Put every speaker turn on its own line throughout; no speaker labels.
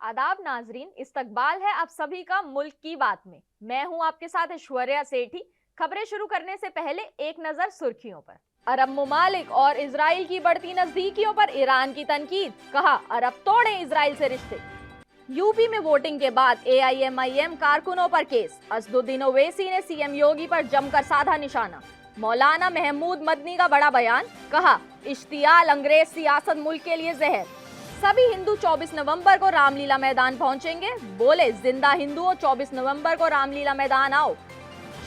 आदाब नाजरीन, इस्तकबाल है आप सभी का मुल्क की बात में। मैं हूं आपके साथ ऐश्वर्या सेठी। खबरें शुरू करने से पहले एक नजर सुर्खियों पर। अरब मुमालिक और इजराइल की बढ़ती नजदीकियों पर ईरान की तनकीद, कहा अरब तोड़े इजराइल से रिश्ते। यूपी में वोटिंग के बाद AIMIM कारकुनों पर केस, असदुद्दीन ओवैसी ने CM योगी पर जमकर साधा निशाना। मौलाना महमूद मदनी का बड़ा बयान, कहा इश्तियाल अंग्रेज सियासत मुल्क के लिए जहर। सभी हिंदू 24 नवंबर को रामलीला मैदान पहुंचेंगे, बोले जिंदा हिंदुओं 24 नवंबर को रामलीला मैदान आओ।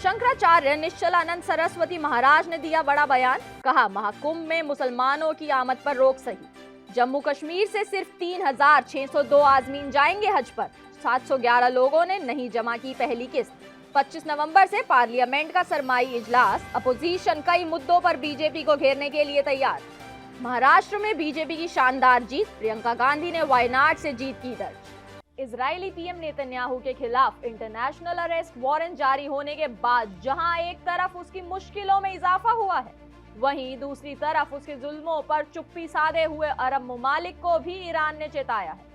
शंकराचार्य निश्चलानंद सरस्वती महाराज ने दिया बड़ा बयान, कहा महाकुंभ में मुसलमानों की आमद पर रोक सही। जम्मू कश्मीर से सिर्फ 3602 आजमीन जाएंगे हज पर, 711 लोगों ने नहीं जमा की पहली किस्त। 25 नवंबर से पार्लियामेंट का सरमाई इजलास, अपोजिशन कई मुद्दों पर बीजेपी को घेरने के लिए तैयार। महाराष्ट्र में बीजेपी की शानदार जीत, प्रियंका गांधी ने वायनाड से जीत की दर्ज। इजरायली पीएम नेतन्याहू के खिलाफ इंटरनेशनल अरेस्ट वारंट जारी होने के बाद जहां एक तरफ उसकी मुश्किलों में इजाफा हुआ है, वहीं दूसरी तरफ उसके जुल्मों पर चुप्पी साधे हुए अरब मुमालिक को भी ईरान ने चेताया है।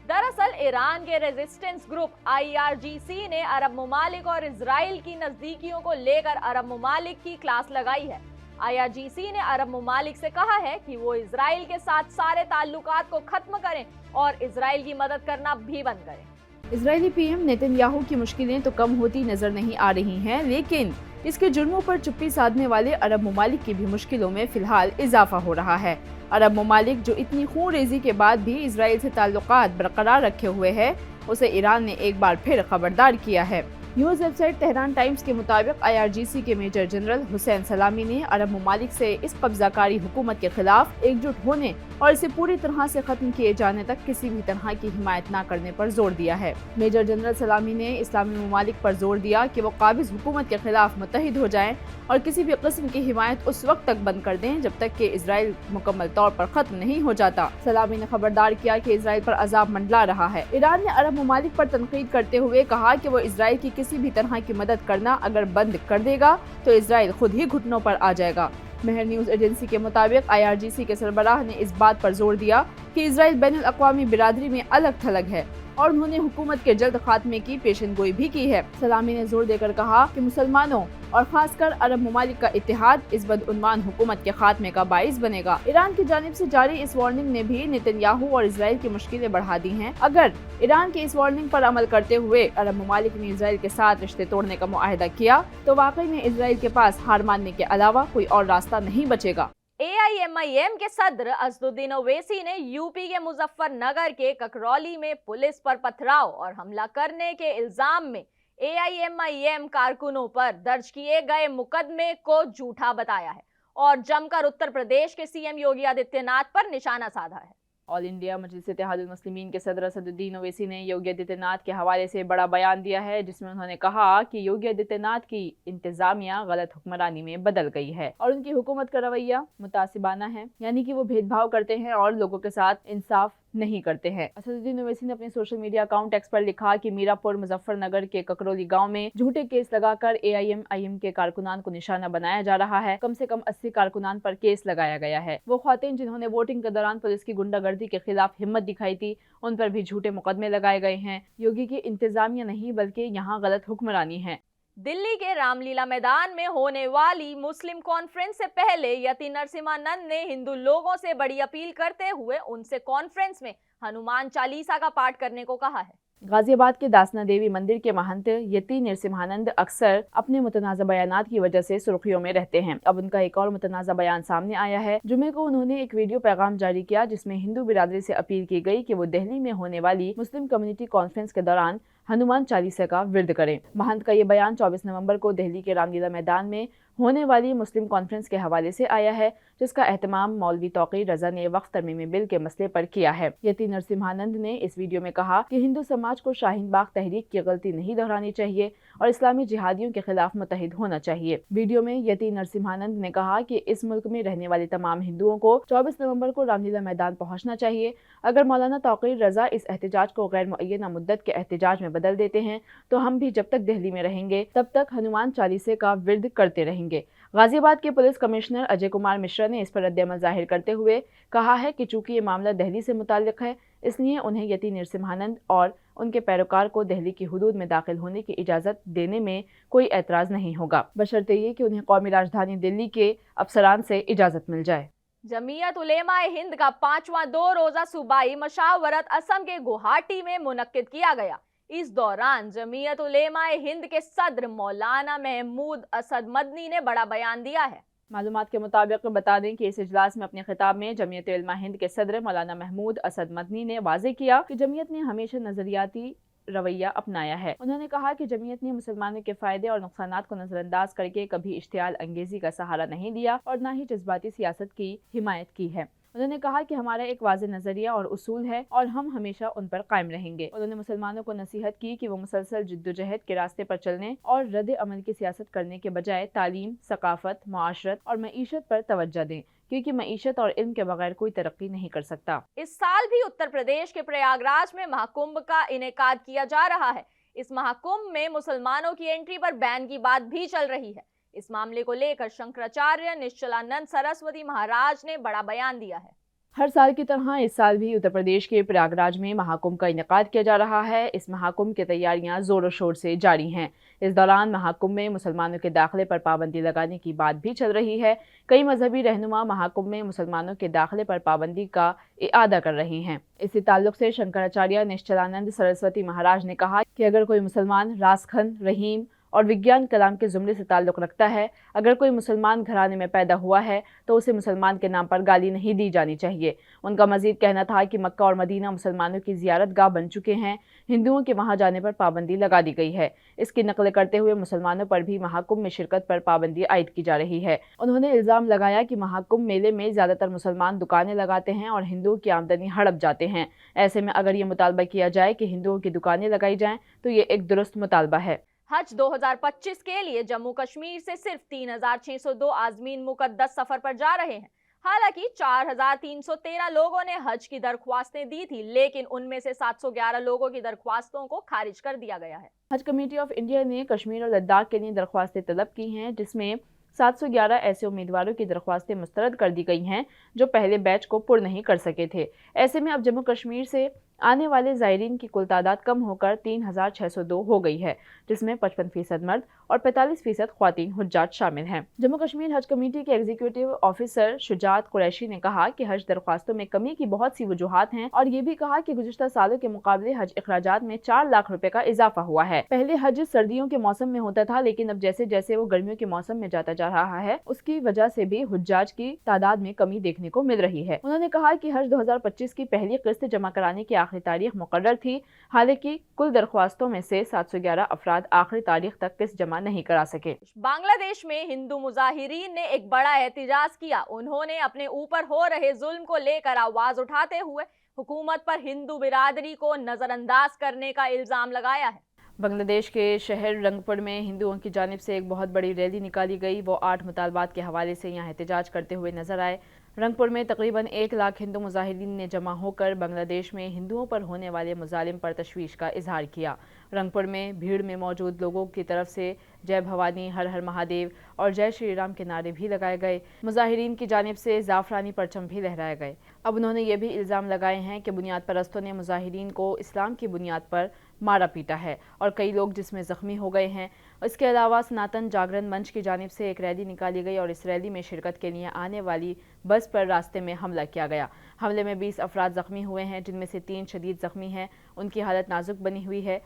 दरअसल ईरान के रेजिस्टेंस ग्रुप IRGC ने अरब मुमालिक और इजराइल की नजदीकियों को लेकर अरब मुमालिक की क्लास लगाई है। IRGC ने अरब मुमालिक से कहा है कि वो इजराइल के साथ सारे ताल्लुकात को खत्म करें और इजराइल की मदद करना भी बंद करें।
इजरायली पीएम नेतन्याहू की मुश्किलें तो कम होती नजर नहीं आ रही हैं, लेकिन इसके जुर्मों पर चुप्पी साधने वाले अरब मुमालिक की भी मुश्किलों में फिलहाल इजाफा हो रहा है। अरब मुमालिक जो इतनी खूनरेजी के बाद भी इजराइल से ताल्लुकात बरकरार रखे हुए है, उसे ईरान ने एक बार फिर खबरदार किया है। न्यूज वेबसाइट तेहरान टाइम्स के मुताबिक IRGC के मेजर जनरल हुसैन सलामी ने अरब मुमालिक से इस कब्जाकारी हुकूमत के खिलाफ एकजुट होने और इसे पूरी तरह से खत्म किए जाने तक किसी भी तरह की हिमायत न करने पर जोर दिया है। मेजर जनरल सलामी ने इस्लामी मुमालिक पर जोर दिया कि वो काबिज हुकूमत के खिलाफ मुत्तहिद हो जाएं और किसी भी किस्म की हिमायत उस वक्त तक बंद कर दें जब तक कि इजराइल मुकम्मल तौर पर खत्म नहीं हो जाता। सलामी ने खबरदार किया कि इजराइल पर अजाब मंडला रहा है। ईरान ने अरब मुमालिक पर तनकीद करते हुए कहा कि वो इजराइल की किसी भी तरह की मदद करना अगर बंद कर देगा तो इजराइल खुद ही घुटनों पर आ जाएगा। मेहर न्यूज एजेंसी के मुताबिक IRGC के सरबराह ने इस बात पर जोर दिया कि इजराइल बैनुल अक़वामी बिरादरी में अलग थलग है और उन्होंने हुकूमत के जल्द खात्मे की पेशेनगोई भी की है। सलामी ने जोर देकर कहा कि मुसलमानों और खासकर अरब मुमालिक का इत्तेहाद इस बदउन्वान हुकूमत के खात्मे का बाइस बनेगा। ईरान की जानिब से जारी इस वार्निंग ने भी नेतन्याहू और इजराइल की मुश्किलें बढ़ा दी हैं। अगर ईरान की इस वार्निंग पर अमल करते हुए अरब मुमालिक ने इजराइल के साथ रिश्ते तोड़ने का मुआहदा किया तो वाकई में इजराइल के पास हार मानने के अलावा कोई और रास्ता नहीं बचेगा।
AIMIM के सदर असदुद्दीन ओवैसी ने यूपी के मुजफ्फरनगर के ककरौली में पुलिस पर पथराव और हमला करने के इल्जाम में AIMIM कारकुनों पर दर्ज किए गए मुकदमे को झूठा बताया है और जमकर उत्तर प्रदेश के CM योगी आदित्यनाथ पर निशाना साधा है।
ऑल इंडिया मजलिस इत्तेहादुल मुस्लिमीन के सदर असदुद्दीन ओवैसी ने योगी आदित्यनाथ के हवाले से बड़ा बयान दिया है, जिसमें उन्होंने कहा कि योगी आदित्यनाथ की इंतजामिया गलत हुक्मरानी में बदल गई है और उनकी हुकूमत का रवैया मुतासिबाना है, यानी कि वो भेदभाव करते हैं और लोगों के साथ इंसाफ नहीं करते हैं। असदुद्दीन ओवैसी ने अपने सोशल मीडिया अकाउंट X पर लिखा कि मीरापुर मुजफ्फरनगर के ककरौली गांव में झूठे केस लगाकर AIMIM के कारकुनान को निशाना बनाया जा रहा है। कम से कम 80 कारकुनान पर केस लगाया गया है। वो ख्वातीन जिन्होंने वोटिंग के दौरान पुलिस की गुंडागर्दी के खिलाफ हिम्मत दिखाई थी, उन पर भी झूठे मुकदमे लगाए गए हैं। योगी की इंतजामिया नहीं बल्कि यहाँ गलत हुक्मरानी है।
दिल्ली के रामलीला मैदान में होने वाली मुस्लिम कॉन्फ्रेंस से पहले यति नरसिम्हानंद ने हिंदू लोगों से बड़ी अपील करते हुए उनसे कॉन्फ्रेंस में हनुमान चालीसा का पाठ करने को कहा है।
गाजियाबाद के दासना देवी मंदिर के महंत यति नरसिम्हानंद अक्सर अपने मुतनाज़ा बयानात की वजह से सुर्खियों में रहते हैं। अब उनका एक और मुतनाज़ा बयान सामने आया है। जुमे को उन्होंने एक वीडियो पैगाम जारी किया जिसमें हिंदू बिरादरी से अपील की गई कि वो दिल्ली में होने वाली मुस्लिम कम्युनिटी कॉन्फ्रेंस के दौरान हनुमान चालीसा का विर्द करें। महंत का ये बयान 24 नवंबर को दिल्ली के रामलीला मैदान में होने वाली मुस्लिम कॉन्फ्रेंस के हवाले से आया है, जिसका एहतमाम मौलवी तौकीर रजा ने वक्फ तरमीमी बिल के मसले पर किया है। यति नरसिम्हानंद ने इस वीडियो में कहा कि हिंदू समाज को शाहीन बाग तहरीक की गलती नहीं दोहरानी चाहिए और इस्लामी जिहादियों के खिलाफ मुत्तहिद होना चाहिए। वीडियो में यति नरसिम्हानंद ने कहा कि इस मुल्क में रहने वाले तमाम हिंदुओं को 24 नवंबर को रामलीला मैदान पहुंचना चाहिए। अगर मौलाना तौकीर रजा इस एहतजाज को गैर मुअय्यना मुद्दत के एहतजाज में बदल देते हैं तो हम भी जब तक दिल्ली में रहेंगे तब तक हनुमान चालीसे का विर्द करते रहेंगे। غازی آباد کے پولیس کمشنر اجے کمار مشرا نے اس پر رد عمل ظاہر کرتے ہوئے کہا ہے کہ چونکہ یہ معاملہ دہلی سے متعلق ہے، اس لیے انہیں یتی نرسمہانند اور ان کے پیروکار کو دہلی کی حدود میں داخل ہونے کی اجازت دینے میں کوئی اعتراض نہیں ہوگا، بشرطے یہ کہ انہیں قومی راجدھانی دلی کے افسران سے اجازت مل جائے۔
جمعیت علماء ہند کا 5واں 2 روزہ صوبائی مشاورت اسم کے گوہاٹی میں منعقد کیا گیا۔ اس دوران جمعیت علماء ہند کے صدر مولانا محمود اسد مدنی نے بڑا بیان دیا ہے۔
معلومات کے مطابق بتا دیں کہ اس اجلاس میں اپنے خطاب میں جمعیت علماء ہند کے صدر مولانا محمود اسد مدنی نے واضح کیا کہ جمعیت نے ہمیشہ نظریاتی رویہ اپنایا ہے۔ انہوں نے کہا کہ جمعیت نے مسلمانوں کے فائدے اور نقصانات کو نظر انداز کر کے کبھی اشتعال انگیزی کا سہارا نہیں دیا اور نہ ہی جذباتی سیاست کی حمایت کی ہے۔ انہوں نے کہا کہ ہمارا ایک واضح نظریہ اور اصول ہے اور ہم ہمیشہ ان پر قائم رہیں گے۔ انہوں نے مسلمانوں کو نصیحت کی کہ وہ مسلسل جدوجہد کے راستے پر چلنے اور رد عمل کی سیاست کرنے کے بجائے تعلیم، ثقافت، معاشرت اور معیشت پر توجہ دیں، کیونکہ معیشت اور علم کے بغیر کوئی ترقی نہیں کر سکتا۔
اس سال بھی اتر پردیش کے پریاگ راج میں مہاکمبھ کا انعقاد کیا جا رہا ہے۔ اس مہاکمبھ میں مسلمانوں کی انٹری پر بین کی بات بھی چل رہی ہے۔ اس معاملے کو لے کر شنکراچاریہ نشچلانند سرسوتی مہاراج نے بڑا بیان دیا ہے۔
ہر سال کی طرح اس سال بھی اتر پردیش کے پریاگ راج میں مہاکمبھ کا انعقاد کیا جا رہا ہے۔ اس مہاکمبھ کی تیاریاں زور و شور سے جاری ہیں۔ اس دوران مہاکمبھ میں مسلمانوں کے داخلے پر پابندی لگانے کی بات بھی چل رہی ہے۔ کئی مذہبی رہنما مہاکمبھ میں مسلمانوں کے داخلے پر پابندی کا اعادہ کر رہے ہیں۔ اسی تعلق سے شنکراچاریہ نشچلانند سرسوتی مہاراج نے کہا کہ اگر کوئی مسلمان راسخند، رحیم اور وگیان کلام کے زمرے سے تعلق رکھتا ہے، اگر کوئی مسلمان گھرانے میں پیدا ہوا ہے تو اسے مسلمان کے نام پر گالی نہیں دی جانی چاہیے۔ ان کا مزید کہنا تھا کہ مکہ اور مدینہ مسلمانوں کی زیارت گاہ بن چکے ہیں، ہندوؤں کے وہاں جانے پر پابندی لگا دی گئی ہے۔ اس کی نقل کرتے ہوئے مسلمانوں پر بھی مہاکمبھ میں شرکت پر پابندی عائد کی جا رہی ہے۔ انہوں نے الزام لگایا کہ مہاکمبھ میلے میں زیادہ تر مسلمان دکانیں لگاتے ہیں اور ہندوؤں کی آمدنی ہڑپ جاتے ہیں۔ ایسے میں اگر یہ مطالبہ کیا جائے کہ ہندوؤں کی دکانیں لگائی جائیں تو یہ ایک درست مطالبہ ہے۔
حج 2025 کے لیے جموں کشمیر سے صرف 3602 عازمین مقدس سفر پر جا رہے ہیں۔ حالانکہ 4313 لوگوں نے حج کی درخواستیں دی تھی، لیکن ان میں سے 711 لوگوں کی درخواستوں کو خارج کر دیا گیا ہے۔
حج کمیٹی آف انڈیا نے کشمیر اور لداخ کے لیے درخواستیں طلب کی ہیں، جس میں 711 ایسے امیدواروں کی درخواستیں مسترد کر دی گئی ہیں جو پہلے بیچ کو پر نہیں کر سکے تھے۔ ایسے میں اب جموں کشمیر سے آنے والے زائرین کی کل تعداد کم ہو کر 3602 ہو گئی ہے، جس میں 55% مرد اور 45% خواتین حجاج شامل ہیں۔ جموں کشمیر حج کمیٹی کے ایگزیکٹو آفیسر شجاعت قریشی نے کہا کہ حج درخواستوں میں کمی کی بہت سی وجوہات ہیں اور یہ بھی کہا کہ گزشتہ سالوں کے مقابلے حج اخراجات میں 4 لاکھ روپے کا اضافہ ہوا ہے۔ پہلے حج سردیوں کے موسم میں ہوتا تھا، لیکن اب جیسے جیسے وہ گرمیوں کے موسم میں جاتا جا رہا ہے، اس کی وجہ سے بھی حجاج کی تعداد میں کمی دیکھنے کو مل رہی ہے۔ انہوں نے کہا کہ حج 2025 کی پہلی قسط جمع کرانے کی آخری تاریخ مقرر تھی، حالانکہ کل درخواستوں میں سے 711 افراد آخری تاریخ تک قسط جمع نہیں کرا سکے۔
بنگلہ دیش میں ہندو مظاہرین نے ایک بڑا احتجاج کیا۔ انہوں نے اپنے اوپر ہو رہے ظلم کو لے کر آواز اٹھاتے ہوئے حکومت پر ہندو برادری کو نظر انداز کرنے کا الزام لگایا ہے۔
بنگلہ دیش کے شہر رنگپور میں ہندوؤں کی جانب سے ایک بہت بڑی ریلی نکالی گئی۔ وہ 8 مطالبات کے حوالے سے یہاں احتجاج کرتے ہوئے نظر آئے۔ رنگپور میں تقریباً 1 لاکھ ہندو مظاہرین نے جمع ہو کر بنگلہ دیش میں ہندوؤں پر ہونے والے مظالم پر تشویش کا اظہار کیا۔ رنگپور میں بھیڑ میں موجود لوگوں کی طرف سے جے بھوانی، ہر ہر مہادیو اور جے شری رام کے نعرے بھی لگائے گئے۔ مظاہرین کی جانب سے زعفرانی پرچم بھی لہرائے گئے۔ اب انہوں نے یہ بھی الزام لگائے ہیں کہ بنیاد پرستوں نے مظاہرین کو اسلام کی بنیاد پر مارا پیٹا ہے اور کئی لوگ جس میں زخمی ہو گئے ہیں۔ اس کے علاوہ سناتن جاگرن منچ کی جانب سے ایک ریلی نکالی گئی اور اس ریلی میں شرکت کے لیے آنے والی بس پر راستے میں حملہ کیا گیا۔ حملے میں 20 افراد زخمی ہوئے ہیں، جن میں سے 3 شدید زخمی ہیں، ان کی حالت نازک بنی ہوئی ہے۔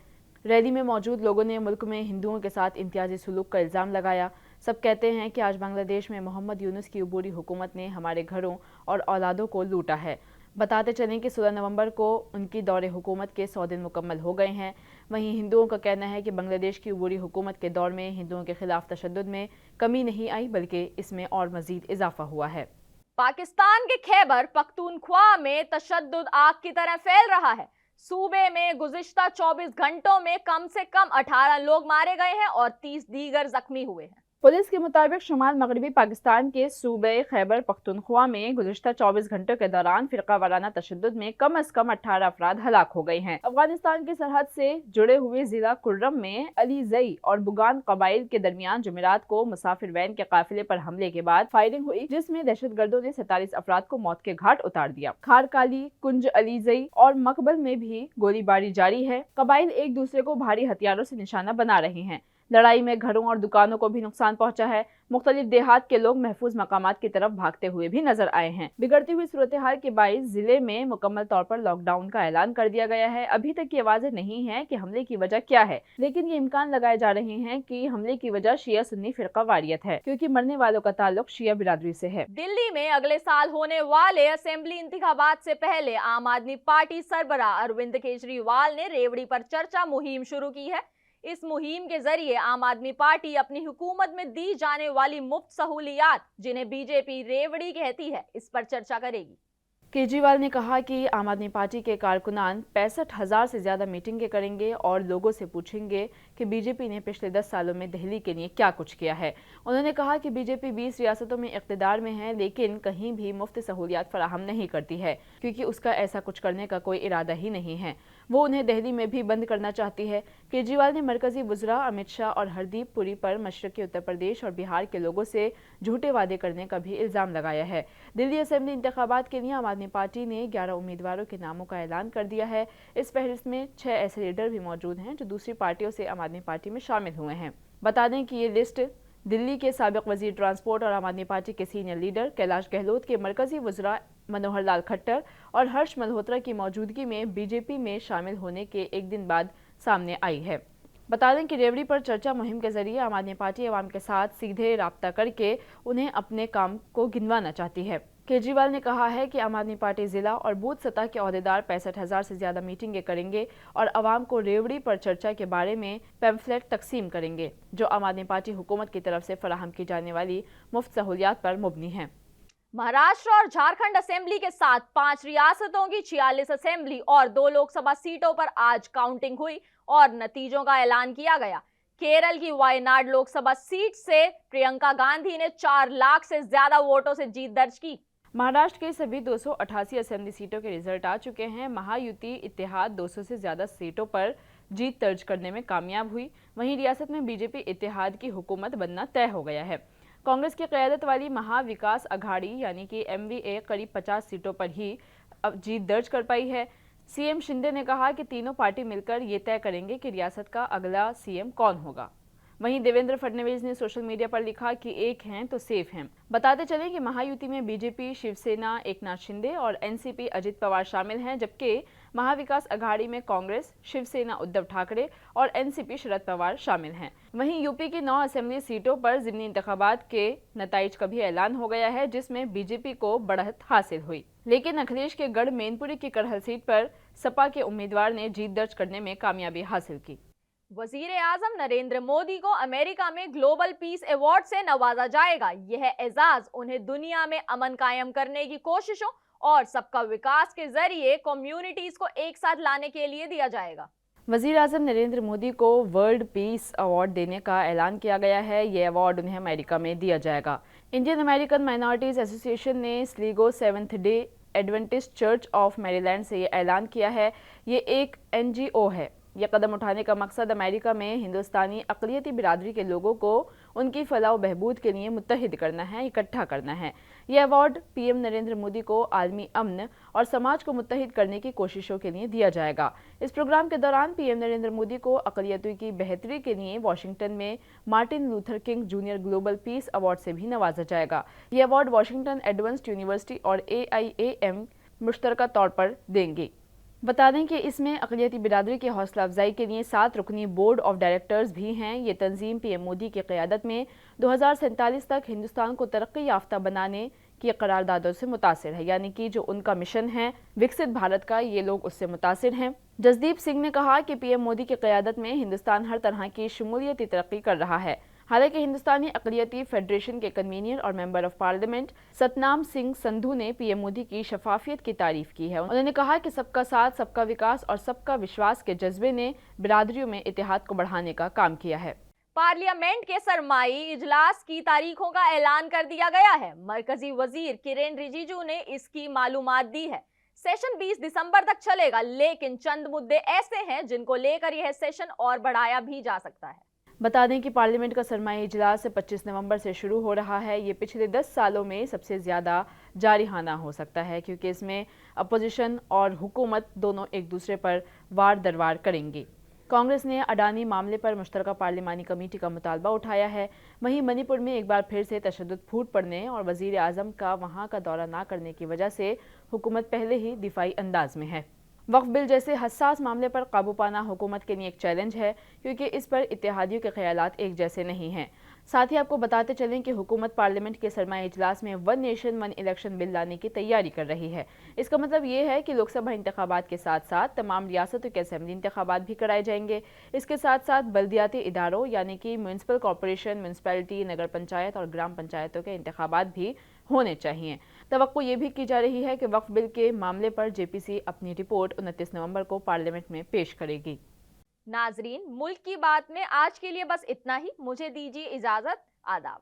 ریلی میں موجود لوگوں نے ملک میں ہندوؤں کے ساتھ امتیازی سلوک کا الزام لگایا۔ سب کہتے ہیں کہ آج بنگلہ دیش میں محمد یونس کی عبوری حکومت نے ہمارے گھروں اور اولادوں کو لوٹا ہے۔ بتاتے چلیں کہ 16 نومبر کو ان کی دور حکومت کے 100 دن مکمل ہو گئے ہیں۔ وہیں ہندوؤں کا کہنا ہے کہ بنگلہ دیش کی عبوری حکومت کے دور میں ہندوؤں کے خلاف تشدد میں کمی نہیں آئی، بلکہ اس میں اور مزید اضافہ ہوا ہے۔
پاکستان کے خیبر پختونخوا میں تشدد آگ کی طرح پھیل رہا ہے۔ صوبے میں گزشتہ 24 گھنٹوں میں کم سے کم 18 لوگ مارے گئے ہیں اور 30 دیگر زخمی ہوئے ہیں۔
पुलिस के मुताबिक शुमाल मगरबी पाकिस्तान के सूबे खैबर पख्तूनख्वा में गुज़िश्ता 24 घंटों के दौरान फिरका वाराना तशद्दुद में कम से कम 18 अफराद हलाक हो गए हैं। अफगानिस्तान की सरहद से जुड़े हुए जिला कुर्रम में अलीजई और बुगान कबाइल के दरमियान जुमेरात को मुसाफिर वैन के काफिले पर हमले के बाद फायरिंग हुई, जिसमें दहशतगर्दों ने 47 अफराद को मौत के घाट उतार दिया। खारकाली, कुंज, अलीजई और मकबल में भी गोलीबारी जारी है। कबाइल एक दूसरे को भारी हथियारों से निशाना बना रहे हैं। लड़ाई में घरों और दुकानों को भी नुकसान पहुंचा है। मुख्तलिफ देहात के लोग महफूज मकामात की तरफ भागते हुए भी नजर आए हैं। बिगड़ती हुई सूरत हाल के बाइस जिले में मुकम्मल तौर पर लॉकडाउन का ऐलान कर दिया गया है। अभी तक ये वाज़ेह नहीं है कि हमले की वजह क्या है, लेकिन ये इम्कान लगाए जा रहे हैं कि हमले की वजह शिया सुन्नी फिरका वारियत है, क्योंकि मरने वालों का ताल्लुक शिया बिरादरी से है।
दिल्ली में अगले साल होने वाले असेंबली इंतखाबात से पहले आम आदमी पार्टी सरबराह अरविंद केजरीवाल ने रेवड़ी पर चर्चा मुहिम शुरू की है। इस मुहिम के जरिए आम आदमी पार्टी अपनी हुकूमत में दी जाने वाली मुफ्त सहूलियात, जिन्हें बीजेपी रेवड़ी कहती है, इस पर चर्चा करेगी।
केजरीवाल ने कहा कि आम आदमी पार्टी के कारकुनान 65,000 से ज्यादा मीटिंगें करेंगे और लोगों से पूछेंगे कि बीजेपी ने पिछले 10 सालों में दिल्ली के लिए क्या कुछ किया है। उन्होंने कहा कि बीजेपी 20 रियासतों में इक़्तिदार में है, लेकिन कहीं भी मुफ्त सहूलियात फराहम नहीं करती है, क्योंकि उसका ऐसा कुछ करने का कोई इरादा ही नहीं है। वो उन्हें दिल्ली में भी बंद करना चाहती है। केजरीवाल ने मरकजी वज़रा अमित शाह और हरदीप पुरी पर मशरक़ी उत्तर प्रदेश और बिहार के लोगों से झूठे वादे करने का भी इल्ज़ाम लगाया है। दिल्ली असेंबली इंतखाबात के लिए आम आदमी पार्टी ने 11 उम्मीदवारों के नामों का ऐलान कर दिया है। इस फहरिस्त में 6 ऐसे लीडर भी मौजूद हैं जो दूसरी पार्टियों से आम आदमी पार्टी में शामिल हुए हैं। बता दें कि ये लिस्ट दिल्ली के साबिक़ वज़ीर ट्रांसपोर्ट और आम आदमी पार्टी के सीनियर लीडर कैलाश गहलोत के मरकजी वज़रा मनोहर लाल खट्टर और हर्ष मल्होत्रा की मौजूदगी में बीजेपी में शामिल होने के एक दिन बाद सामने आई है। बता दें कि रेवड़ी पर चर्चा मुहिम के जरिए आम आदमी पार्टी अवाम के साथ सीधे राब्ता करके उन्हें अपने काम को गिनवाना चाहती है। केजरीवाल ने कहा है कि आम आदमी पार्टी जिला और बूथ सतह के अहदेदार 65,000 से ज्यादा मीटिंगें करेंगे और आवाम को रेवड़ी पर चर्चा के बारे में पैम्फलेट तकसीम करेंगे, जो आम आदमी पार्टी हुकूमत की तरफ से फराहम की जाने वाली मुफ्त सहूलियात पर मुबनी है।
महाराष्ट्र और झारखंड असेंबली के साथ 5 रियासतों की 46 असेंबली और 2 लोकसभा सीटों पर आज काउंटिंग हुई और नतीजों का ऐलान किया गया। केरल की वायनाड लोकसभा सीट से प्रियंका गांधी ने 4 लाख से ज्यादा वोटों से जीत दर्ज की।
महाराष्ट्र के सभी 288 असेंबली सीटों के रिजल्ट आ चुके हैं। महायुति इत्तेहाद 200 से ज्यादा सीटों पर जीत दर्ज करने में कामयाब हुई। वहीं रियासत में बीजेपी इत्तेहाद की हुकूमत बनना तय हो गया है। कांग्रेस की क़यादत वाली महाविकास अघाड़ी यानी कि MVA करीब 50 सीटों पर ही अब जीत दर्ज कर पाई है। सीएम शिंदे ने कहा कि तीनों पार्टी मिलकर ये तय करेंगे कि रियासत का अगला सीएम कौन होगा। वहीं देवेंद्र फडणवीस ने सोशल मीडिया पर लिखा कि एक हैं तो सेफ हैं। बताते चलें कि महायुति में बीजेपी, शिवसेना, एकनाथ शिंदे और एनसीपी अजित पवार शामिल हैं, जबकि महाविकास अघाड़ी में कांग्रेस, शिवसेना उद्धव ठाकरे और एनसीपी शरद पवार शामिल हैं। वहीं यूपी की 9 असेंबली सीटों पर ज़िमनी इंतखाबात के नताइज का भी ऐलान हो गया है, जिसमें बीजेपी को बढ़त हासिल हुई, लेकिन अखिलेश के गढ़ मैनपुरी की करहल सीट पर सपा के उम्मीदवार ने जीत दर्ज करने में कामयाबी हासिल की।
वजीर आजम नरेंद्र मोदी को अमेरिका में ग्लोबल पीस अवार्ड से नवाजा जाएगा। यह एजाज उन्हें दुनिया में अमन कायम करने की कोशिशों और सबका विकास के जरिए कम्युनिटीज को एक साथ लाने के लिए दिया जाएगा।
वजीर आजम नरेंद्र मोदी को वर्ल्ड पीस अवार्ड देने का ऐलान किया गया है। ये अवार्ड उन्हें अमेरिका में दिया जाएगा। इंडियन अमेरिकन माइनॉरिटीज एसोसिएशन ने Sligo seventh day adventist church of Maryland से ये ऐलान किया है। ये एक NGO है। यह कदम उठाने का मकसद अमेरिका में हिंदुस्तानी अक़लियती बिरादरी के लोगों को उनकी फलाह व बहबूद के लिए मुत्तहिद करना है, इकट्ठा करना है। यह अवार्ड PM नरेंद्र मोदी को आलमी अमन और समाज को मुत्तहिद करने की कोशिशों के लिए दिया जाएगा। इस प्रोग्राम के दौरान PM नरेंद्र मोदी को अक़लियतों की बेहतरी के लिए वाशिंगटन में Martin Luther king junior global peace award से भी नवाजा जाएगा। यह अवार्ड वाशिंगटन एडवांस्ड यूनिवर्सिटी और AIAM मुश्तरका तौर पर देंगे। बता दें कि इसमें अक़लियती बिरादरी की हौसला अफजाई के लिए 7 रुकनी बोर्ड ऑफ डायरेक्टर्स भी हैं। ये तंजीम PM मोदी की क़यादत में 2047 तक हिंदुस्तान को तरक्की याफ्ता बनाने की करारदादों से मुतासिर है, यानी कि जो उनका मिशन है विकसित भारत का, ये लोग उससे मुतासिर हैं। जसदीप सिंह ने कहा कि PM मोदी की क़यादत में हिंदुस्तान हर तरह की शमूलियती तरक्की कर रहा है। हालांकि हिंदुस्तानी अक़लियती फेडरेशन के कन्वीनर और member of parliament Satnam Singh Sandhu ने PM मोदी की शफाफियत की तारीफ की है। उन्होंने कहा कि सबका साथ, सबका विकास और सबका विश्वास के जज्बे ने बिरादरियों में इत्तेहाद को बढ़ाने का काम किया है।
पार्लियामेंट के सरमाई इजलास की तारीखों का ऐलान कर दिया गया है। मरकजी वजीर किरेन रिजिजू ने इसकी मालूमात दी है। सेशन 20 दिसंबर तक चलेगा, लेकिन चंद मुद्दे ऐसे हैं जिनको लेकर यह सेशन और बढ़ाया भी जा सकता है।
बता दें कि पार्लियामेंट का सरमाई इजलास 25 नवंबर से शुरू हो रहा है। ये पिछले 10 सालों में सबसे ज़्यादा जारिहाना हो सकता है, क्योंकि इसमें अपोजिशन और हुकूमत दोनों एक दूसरे पर वार दर वार करेंगे। कांग्रेस ने अडानी मामले पर मुश्तरका पार्लिमानी कमेटी का मुतालबा उठाया है। वहीं मणिपुर में एक बार फिर से तशद्दुद फूट पड़ने और वजीर आज़म का वहां का दौरा ना करने की वजह से हुकूमत पहले ही दिफाई अंदाज में है। वक्फ बिल जैसे हसास मामले पर काबू पाना हुकूमत के लिए एक चैलेंज है, क्योंकि इस पर इत्तेहादियों के ख्यालात एक जैसे नहीं हैं। साथ ही आपको बताते चलें कि हुकूमत पार्लियामेंट के सरमाई इजलास में one nation one election bill लाने की तैयारी कर रही है। इसका मतलब ये है कि लोकसभा इंतखाबात के साथ साथ तमाम रियासतों के असेंबली इंतखाबात भी कराए जाएंगे। इसके साथ साथ बल्दियाती इदारों यानी कि म्यूनसिपल कॉरपोरेशन, म्यूनसिपैलिटी, नगर पंचायत और ग्राम पंचायतों के इंतखाबात भी होने चाहिए। तवक्को ये भी की जा रही है कि वक्फ बिल के मामले पर जेपीसी अपनी रिपोर्ट 29 नवंबर को पार्लियामेंट में पेश करेगी।
नाजरीन, मुल्क की बात में आज के लिए बस इतना ही। मुझे दीजिए इजाजत। आदाब।